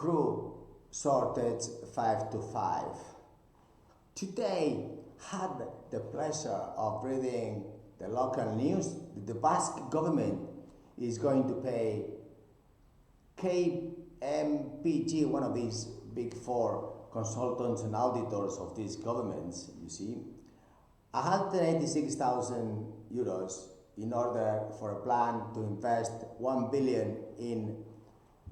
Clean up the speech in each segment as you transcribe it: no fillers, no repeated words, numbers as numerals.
crew shortage 5 to 5. Today had the pleasure of reading the local news. The Basque government is going to pay KMPG, one of these big four consultants and auditors of these governments, you see, 186,000 euros in order for a plan to invest 1 billion in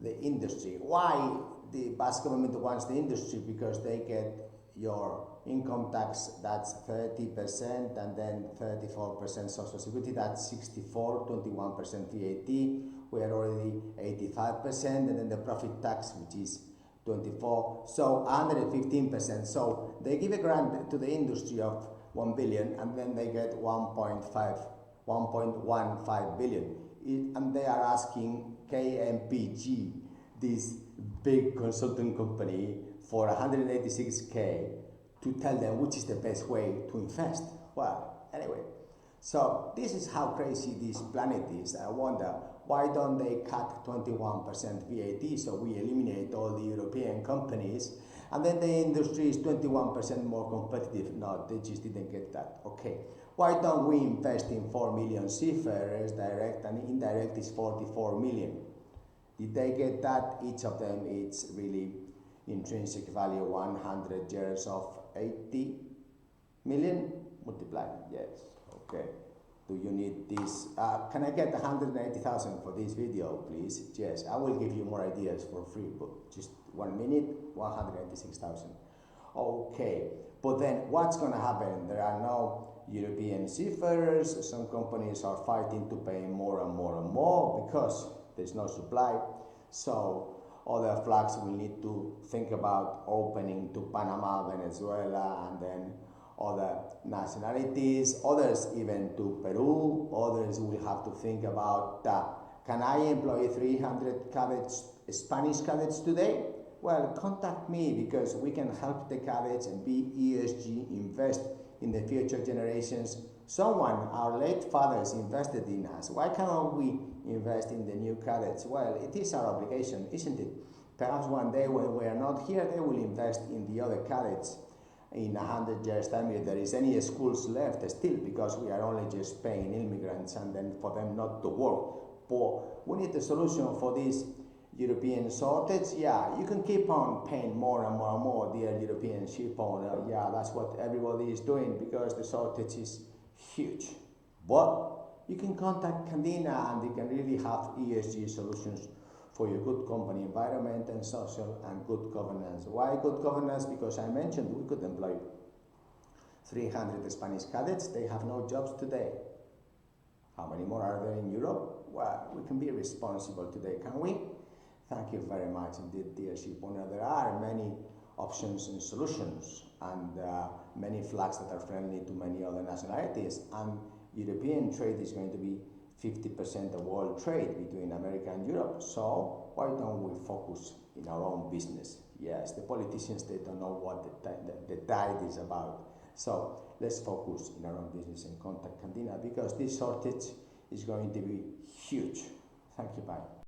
the industry. Why the Basque government wants the industry? Because they get your income tax, that's 30%, and then 34% social security, that's 64, 21% VAT. We are already 85%, and then the profit tax, which is 24, so 115%. So they give a grant to the industry of 1 billion, and then they get 1.15 billion. And they are asking KMPG, this big consulting company, for 186K to tell them which is the best way to invest. Well, anyway, so this is how crazy this planet is. I wonder, why don't they cut 21% VAT so we eliminate all the European companies, and then the industry is 21% more competitive? No, they just didn't get that. Okay, why don't we invest in 4 million seafarers? Direct and indirect is 44 million. Did they get that? Each of them, it's really intrinsic value 100 years of 80 million multiplied. Yes, okay. Do you need this? Can I get 180,000 for this video, please? Yes, I will give you more ideas for free, but just 1 minute, 186,000. Okay, but then what's going to happen? There are no European seafarers. Some companies are fighting to pay more and more and more because there's no supply. So other flags will need to think about opening to Panama, Venezuela, and then other nationalities, others even to Peru. Others will have to think about, can I employ 300 cadets, Spanish cadets today? Well, contact me, because we can help the cadets and be ESG, invest in the future generations. Our late fathers invested in us. Why cannot we invest in the new cadets? Well, it is our obligation, isn't it? Perhaps one day when we are not here, they will invest in the other cadets in 100 years' time, if there is any schools left still, because we are only just paying immigrants and then for them not to work. But we need a solution for this European shortage. Yeah, you can keep on paying more and more and more, dear European ship owner. Yeah, that's what everybody is doing because the shortage is huge. But you can contact Candina and you can really have ESG solutions for your good company, environment and social, and good governance. Why good governance? Because I mentioned we could employ 300 Spanish cadets. They have no jobs today. How many more are there in Europe? Well, we can be responsible today, can we? Thank you very much indeed, dear shipowner. There are many options and solutions, and many flags that are friendly to many other nationalities, and European trade is going to be 50% of world trade between America and Europe. So why don't we focus in our own business? Yes, the politicians, they don't know what the tide is about. So let's focus in our own business and contact Candina, because this shortage is going to be huge. Thank you, bye.